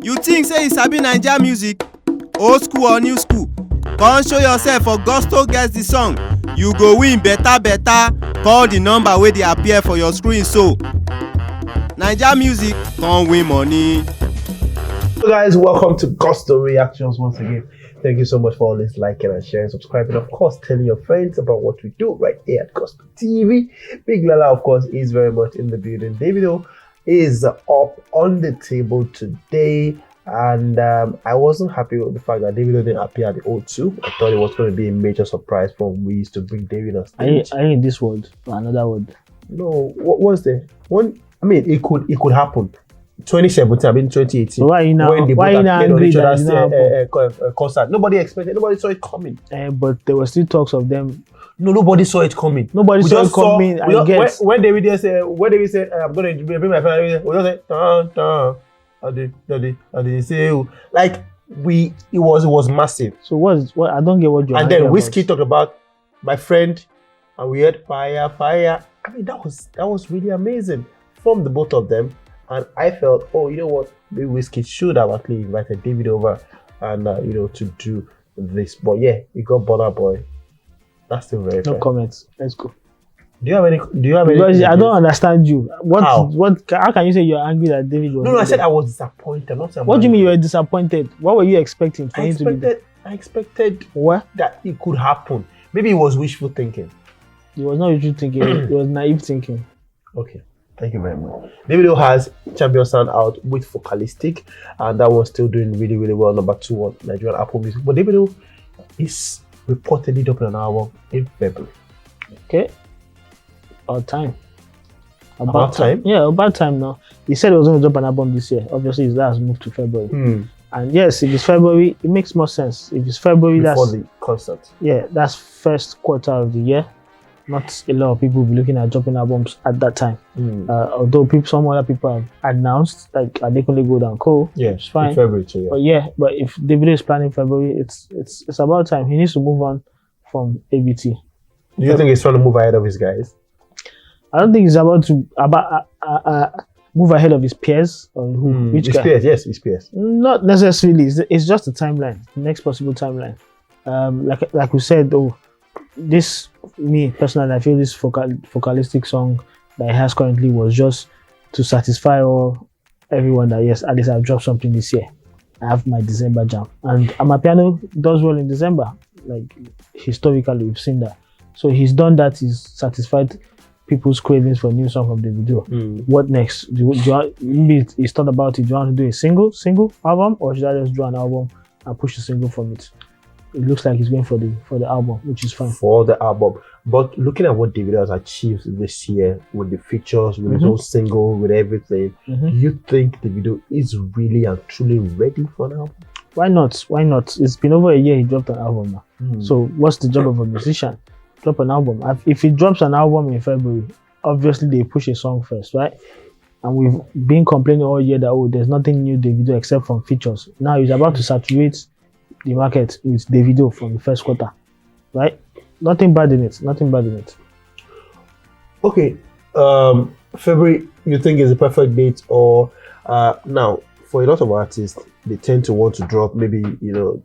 You think say you sabi Naija music? Old school or new school? Come show yourself for Gusto Gets the Song. You go win better. Call the number wey dey appear for your screen so. Naija music come win money. Hello guys, welcome to Gusto Reactions once again. Thank you so much for always liking and sharing, subscribing, of course, telling your friends about what we do right here at Gusto TV. Big Lala, of course, is very much in the building. DAVIDO is up on the table today, and I wasn't happy with the fact that DAVIDO didn't appear at the O2. I thought it was going to be a major surprise from we used to bring DAVIDO on stage. Are you in this world or another world? No, what was there? One, I mean, it could happen. 2017, I mean 2018. So why are you now? When they why both you now appeared on angry each that other's it's now concert, nobody expected. Nobody saw it coming. but there were still talks of them. No, nobody saw it coming. Nobody We saw just it coming. I guess. when David said, I'm going to bring my family, we just said, dun. And they say, like it was massive. So what? I don't get what you're. And then Whiskey talked about my friend, and we heard fire. I mean, that was really amazing from the both of them. And I felt, oh, you know what? Maybe Whiskey should have actually invited David over and to do this. But yeah, we got Burna Boy. That's still very No fair. comments. Let's go. Do you have any? Because I don't understand you. How? How can you say you're angry that David was? No, I said I was disappointed. Not What do you mean you were disappointed? What were you expecting for him to be there? I expected What? that it could happen. Maybe it was wishful thinking. It was not what you thinking. It was naive thinking. Okay. Thank you very much. DAVIDO has Champion Sound out with Focalistic, and that one's still doing really, really well. Number 2 on Nigerian Apple Music. But DAVIDO is reportedly dropping an album in February. Okay. About time. About time? Yeah, about time now. He said he was going to drop an album this year. Obviously, his last moved to February. And yes, if it's February, it makes more sense. If it's February, Before the concert. Yeah, that's first quarter of the year. Not a lot of people will be looking at dropping albums at that time. Although some other people have announced, like Adekunle Gold and Co. Yeah, it's fine. in February too, yeah. But if DAVIDO is planning February, it's about time. He needs to move on from ABT. Do you think he's trying to move ahead of his guys? I don't think he's about to move ahead of his peers or who. Which his guy? peers, yes, his peers. Not necessarily. It's just a timeline, the next possible timeline. Like we said, me personally, I feel this Focalistic song that he has currently was just to satisfy everyone that yes, at least I've dropped something this year. I have my December jam, and Amapiano does well in December. Like historically, we've seen that. So he's done that. He's satisfied people's cravings for a new song from DAVIDO. What next? Maybe he's thought about it. Do you want to do a single album, or should I just do an album and push the single from it? It looks like he's going for the album, which is fine. For the album. But looking at what DAVIDO has achieved this year with the features, with his own single, with everything, do you think DAVIDO is really and truly ready for an album? Why not? It's been over a year he dropped an album now. So what's the job of a musician? Drop an album. If he drops an album in February, obviously they push a song first, right? And we've been complaining all year that there's nothing new DAVIDO except from features. Now he's about to saturate the market with DAVIDO from the first quarter, right? Nothing bad in it. Okay, February you think is a perfect date, or now for a lot of artists they tend to want to drop maybe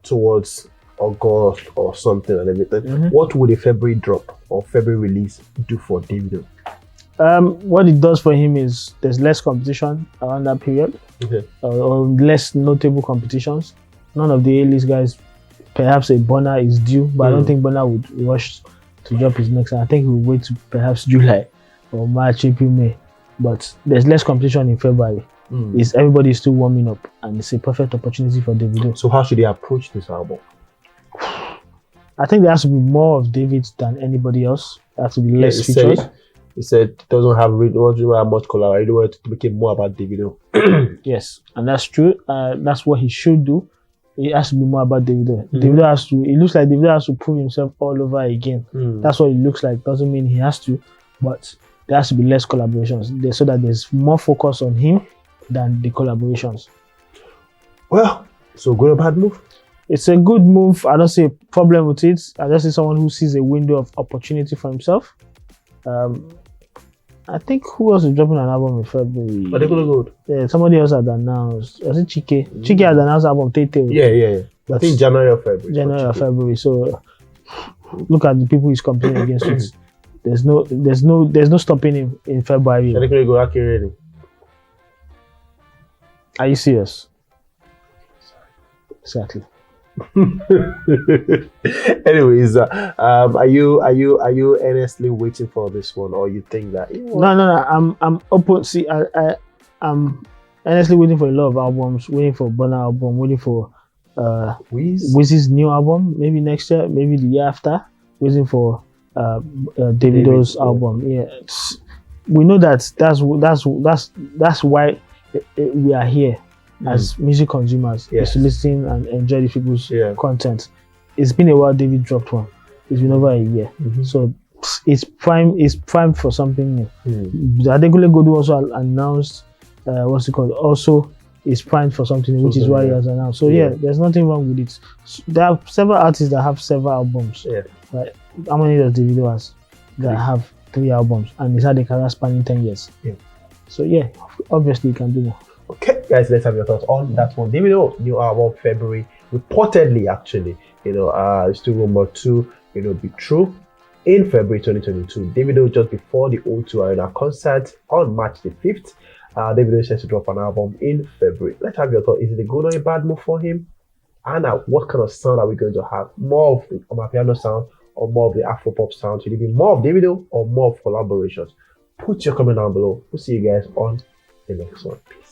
towards August or something and everything. What would a February drop or February release do for DAVIDO? What it does for him is there's less competition around that period, or less notable competitions. None of the A-list guys, perhaps a Burna is due, but I don't think Burna would rush to drop his next. I think he will wait to perhaps July or March, April, May. But there's less competition in February. Everybody is still warming up, and it's a perfect opportunity for DAVIDO. So how should he approach this album? I think there has to be more of David than anybody else. There has to be less features. He said doesn't have much color. He wanted to make it more about DAVIDO. Yes, and that's true. That's what he should do. It has to be more about DAVIDO. It looks like DAVIDO has to prove himself all over again. That's what it looks like. Doesn't mean he has to, but there has to be less collaborations so that there's more focus on him than the collaborations. Well, so good or bad move? It's a good move. I don't see a problem with it. I just see someone who sees a window of opportunity for himself. And I think who else is dropping an album in February? Particularly good. Yeah, somebody else had announced. Was it Chike? Chike had announced album Tete. Yeah. I think January or February. January or February. So look at the people he's competing against. With. There's no stopping him in February. Particularly good. Accurate. Are you serious? Exactly. Anyways, are you earnestly waiting for this one, or you think that? No. I'm open. See, I'm earnestly waiting for a lot of albums. Waiting for Burna album. Waiting for Wiz's new album. Maybe next year. Maybe the year after. Waiting for Davido's album. Yeah, we know that's why we are here. As music consumers, is to listen and enjoy the people's content. It's been a while David dropped one. It's been over a year. So it's primed for something new. Adekunle Gold also announced what's it called? Also is primed for something new, which is why he has announced. So there's nothing wrong with it. There are several artists that have several albums. Right? How many does Davido has that have 3 albums and he's had a career spanning 10 years? So obviously he can do more. Okay, guys, let's have your thoughts on that one. Davido new album February, reportedly actually, still rumor to be true. In February 2022, Davido just before the O2 Arena concert on March the 5th, Davido is set to drop an album in February. Let's have your thoughts. Is it a good or a bad move for him? And what kind of sound are we going to have? More of the Amapiano sound or more of the Afropop sound? Should it be more of Davido or more of collaborations? Put your comment down below. We'll see you guys on the next one. Peace.